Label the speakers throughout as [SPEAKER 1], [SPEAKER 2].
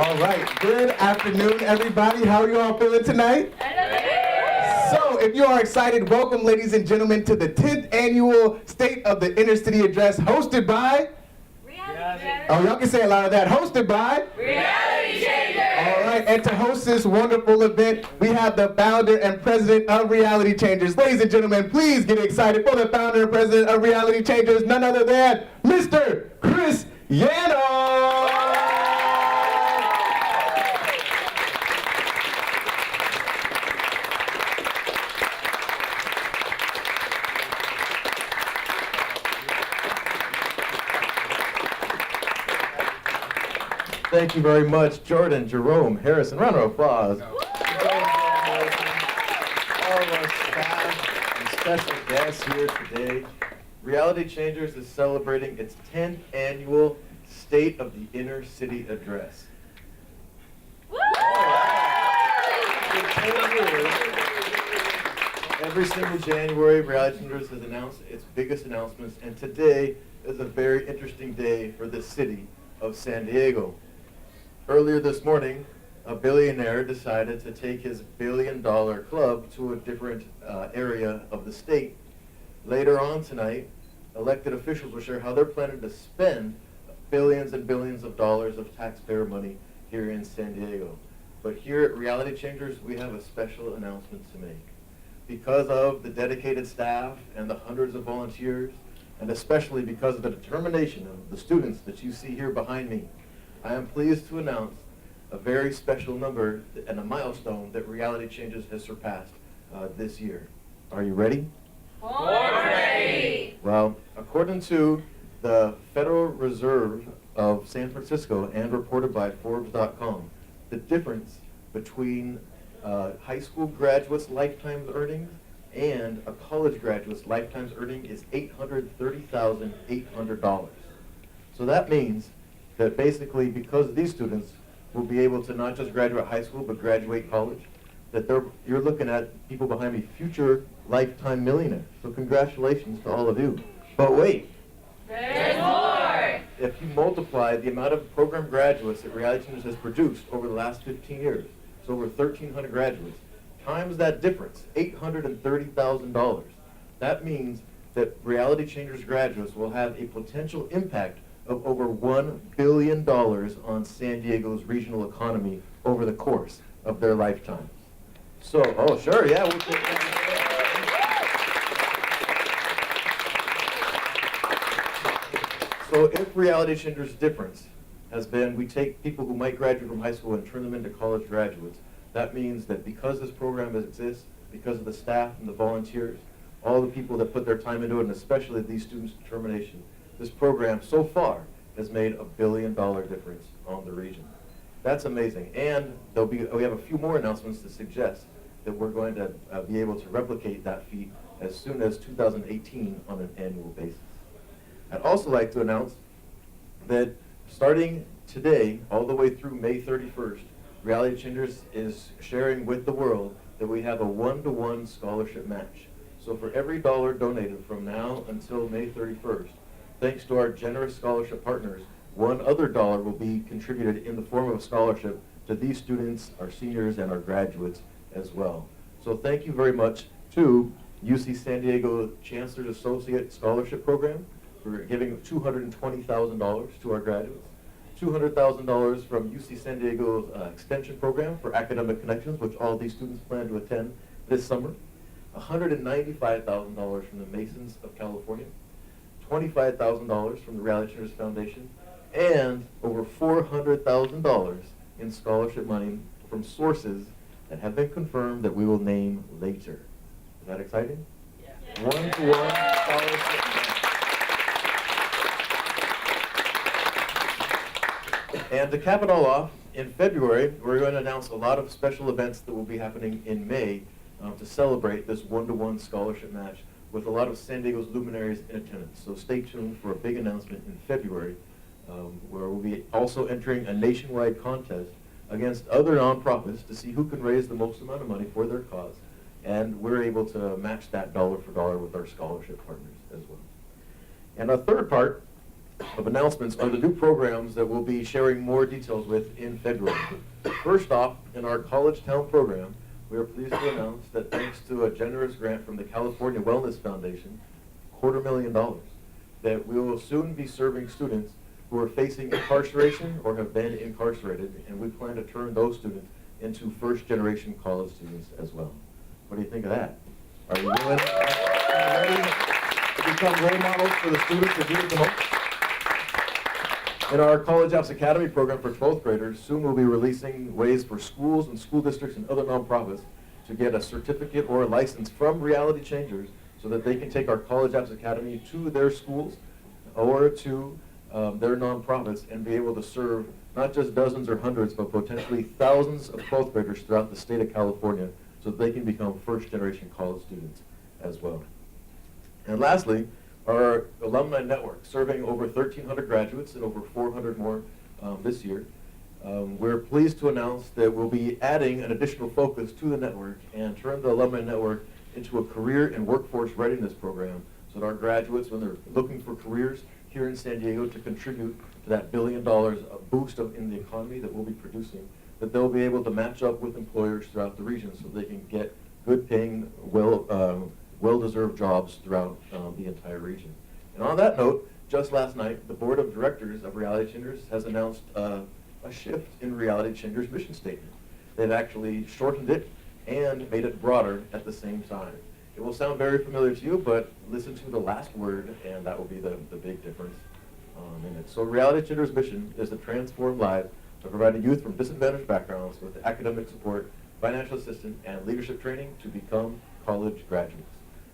[SPEAKER 1] All right, good afternoon, everybody. How are you all feeling tonight? So, if you are excited, welcome, ladies and gentlemen, to the 10th annual State of the Inner City Address, hosted by... Oh, y'all can say a lot of that. Hosted by...
[SPEAKER 2] Reality Changers!
[SPEAKER 1] All right, and to host this wonderful event, we have the founder and president of Reality Changers. Ladies and gentlemen, please get excited for the founder and president of Reality Changers, none other than Mr. Chris Yano!
[SPEAKER 3] Thank you very much, Jordan, Jerome, Harrison. Round of applause. All of our staff and special guests here today. Reality Changers is celebrating its 10th annual State of the Inner City Address. For 10 years, every single January, Reality Changers has announced its biggest announcements, and today is a very interesting day for the city of San Diego. Earlier this morning, a billionaire decided to take his billion-dollar club to a different area of the state. Later on tonight, elected officials will share how they're planning to spend billions and billions of dollars of taxpayer money here in San Diego. But here at Reality Changers, we have a special announcement to make. Because of the dedicated staff and the hundreds of volunteers, and especially because of the determination of the students that you see here behind me, I am pleased to announce a very special number and a milestone that Reality Changers has surpassed this year. Are you ready?
[SPEAKER 2] Ready!
[SPEAKER 3] Well, according to the Federal Reserve of San Francisco and reported by Forbes.com, the difference between high school graduates' lifetime earnings and a college graduate's lifetime earning is $830,800. So that means that basically because these students will be able to not just graduate high school but graduate college, that you're looking at people behind me, future lifetime millionaires. So congratulations to all of you. But wait.
[SPEAKER 2] There's more!
[SPEAKER 3] If you multiply the amount of program graduates that Reality Changers has produced over the last 15 years, so over 1,300 graduates, times that difference, $830,000. That means that Reality Changers graduates will have a potential impact of over $1 billion on San Diego's regional economy over the course of their lifetimes. So, oh sure, yeah. So if Reality Changers' difference has been we take people who might graduate from high school and turn them into college graduates, that means that because this program exists, because of the staff and the volunteers, all the people that put their time into it, and especially these students' determination, this program so far has made $1 billion difference on the region. That's amazing. And we have a few more announcements to suggest that we're going to be able to replicate that feat as soon as 2018 on an annual basis. I'd also like to announce that starting today, all the way through May 31st, Reality Changers is sharing with the world that we have a 1-to-1 scholarship match. So for every dollar donated from now until May 31st, thanks to our generous scholarship partners, one other dollar will be contributed in the form of a scholarship to these students, our seniors, and our graduates as well. So thank you very much to UC San Diego Chancellor's Associate Scholarship Program for giving $220,000 to our graduates, $200,000 from UC San Diego's Extension Program for Academic Connections, which all these students plan to attend this summer, $195,000 from the Masons of California, $25,000 from the Reality Changers Foundation, and over $400,000 in scholarship money from sources that have been confirmed that we will name later. Is that exciting? Yeah. 1-to-1 scholarship money. And to cap it all off, in February, we're going to announce a lot of special events that will be happening in May to celebrate this 1-to-1 scholarship match with a lot of San Diego's luminaries in attendance. So stay tuned for a big announcement in February where we'll be also entering a nationwide contest against other nonprofits to see who can raise the most amount of money for their cause. And we're able to match that dollar for dollar with our scholarship partners as well. And a third part of announcements are the new programs that we'll be sharing more details with in February. First off, in our College Town program, we are pleased to announce that thanks to a generous grant from the California Wellness Foundation, $250,000, that we will soon be serving students who are facing incarceration or have been incarcerated, and we plan to turn those students into first-generation college students as well. What do you think of that? Are you willing? Are you ready to become role models for the students that need it the most? In our College Apps Academy program for 12th graders, soon we'll be releasing ways for schools and school districts and other nonprofits to get a certificate or a license from Reality Changers so that they can take our College Apps Academy to their schools or to their nonprofits and be able to serve not just dozens or hundreds, but potentially thousands of 12th graders throughout the state of California so that they can become first-generation college students as well. And lastly, our alumni network, serving over 1,300 graduates and over 400 more this year. We're pleased to announce that we'll be adding an additional focus to the network and turn the alumni network into a career and workforce readiness program so that our graduates, when they're looking for careers here in San Diego to contribute to that $1 billion boost in the economy that we'll be producing, that they'll be able to match up with employers throughout the region so they can get good paying, well-deserved jobs throughout the entire region. And on that note, just last night, the board of directors of Reality Changers has announced a shift in Reality Changers' mission statement. They've actually shortened it and made it broader at the same time. It will sound very familiar to you, but listen to the last word, and that will be the big difference in it. So Reality Changers' mission is to transform lives by providing youth from disadvantaged backgrounds with academic support, financial assistance, and leadership training to become college graduates.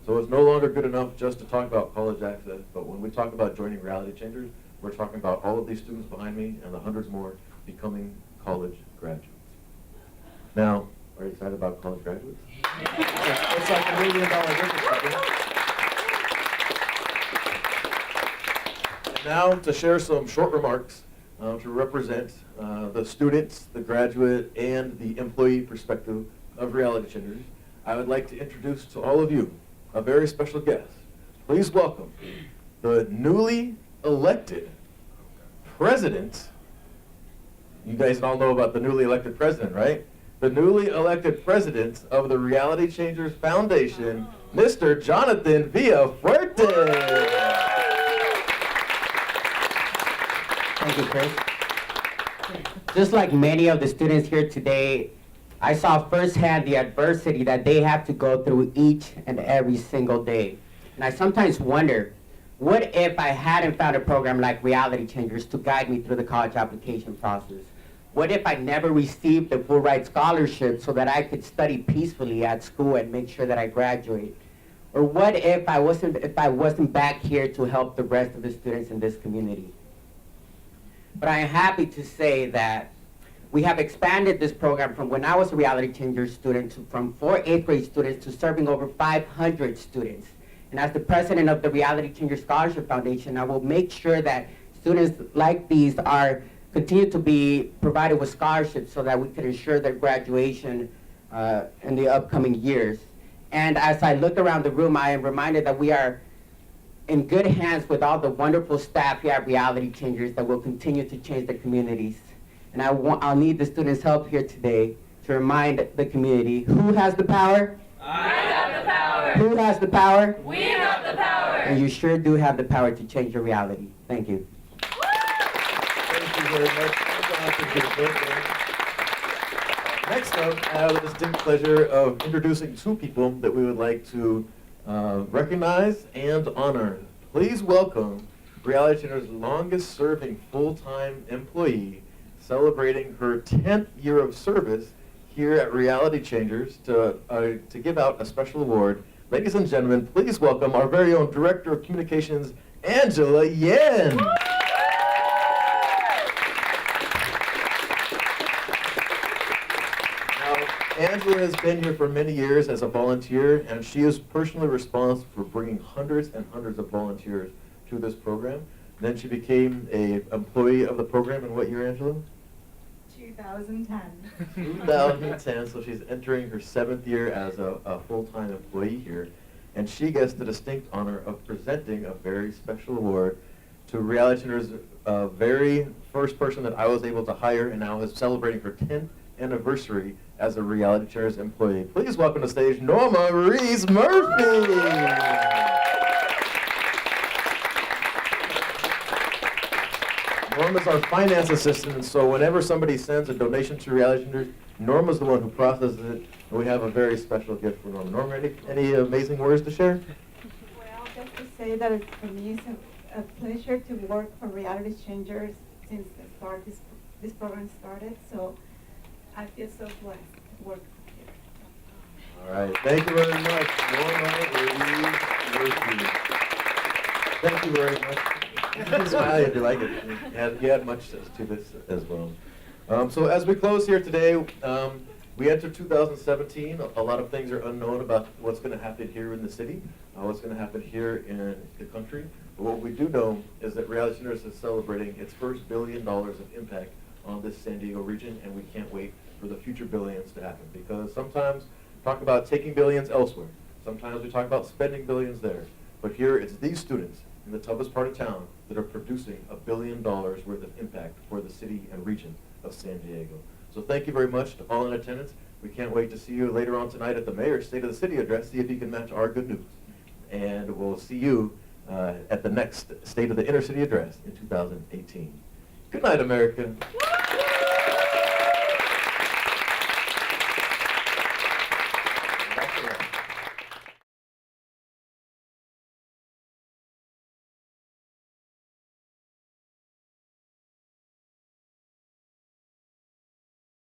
[SPEAKER 3] So it's no longer good enough just to talk about college access, but when we talk about joining Reality Changers, we're talking about all of these students behind me and the hundreds more becoming college graduates. Now, are you excited about college graduates? It's like $1 million difference. And now to share some short remarks to represent the students, the graduate, and the employee perspective of Reality Changers, I would like to introduce to all of you a very special guest. Please welcome the newly elected president. You guys all know about the newly elected president, right? The newly elected president of the Reality Changers Foundation, Mr. Jonathan Villafuerte.
[SPEAKER 4] Thank you, Chris. Just like many of the students here today, I saw firsthand the adversity that they have to go through each and every single day. And I sometimes wonder, what if I hadn't found a program like Reality Changers to guide me through the college application process? What if I never received a full ride scholarship so that I could study peacefully at school and make sure that I graduate? Or what if I wasn't back here to help the rest of the students in this community? But I am happy to say that we have expanded this program from when I was a Reality Changers student from 4 8th grade students to serving over 500 students. And as the president of the Reality Changers Scholarship Foundation, I will make sure that students like these continue to be provided with scholarships so that we can ensure their graduation in the upcoming years. And as I look around the room, I am reminded that we are in good hands with all the wonderful staff here at Reality Changers that will continue to change the communities. And I'll need the students' help here today to remind the community, who has the power?
[SPEAKER 2] I have the power.
[SPEAKER 4] Who has the power?
[SPEAKER 2] We have the power.
[SPEAKER 4] And you sure do have the power to change your reality. Thank you.
[SPEAKER 3] Thank you very much. Next up, I have the distinct pleasure of introducing 2 people that we would like to recognize and honor. Please welcome Reality Changers' longest-serving full-time employee, celebrating her 10th year of service here at Reality Changers to give out a special award. Ladies and gentlemen, please welcome our very own Director of Communications, Angela Yen. Angela has been here for many years as a volunteer, and she is personally responsible for bringing hundreds and hundreds of volunteers to this program. Then she became an employee of the program in what year, Angela?
[SPEAKER 5] 2010.
[SPEAKER 3] 2010, so she's entering her 7th year as a full-time employee here. And she gets the distinct honor of presenting a very special award to Reality Center's very first person that I was able to hire and now is celebrating her 10th anniversary as a Reality Center's employee. Please welcome to stage Norma Reese Murphy. Norma's our finance assistant, and so whenever somebody sends a donation to Reality Centers, Norma's the one who processes it, and we have a very special gift for Norma. Norma, any amazing words to share?
[SPEAKER 5] Well, just to say that it's for me, it's a pleasure to work for Reality Changers since the start this program started. So I feel so blessed to work here.
[SPEAKER 3] All right, thank you very much, Norma Murphy. Thank you very much. Smile if you like it. You had much to this as well. So as we close here today, we enter 2017. A lot of things are unknown about what's going to happen here in the city, what's going to happen here in the country. But what we do know is that Reality Centers is celebrating its first $1 billion of impact on this San Diego region, and we can't wait for the future billions to happen. Because sometimes we talk about taking billions elsewhere. Sometimes we talk about spending billions there. But here it's these students in the toughest part of town that are producing $1 billion worth of impact for the city and region of San Diego. So thank you very much to all in attendance. We can't wait to see you later on tonight at the Mayor's State of the City address, see if you can match our good news. And we'll see you at the next State of the Inner City address in 2018. Good night, America.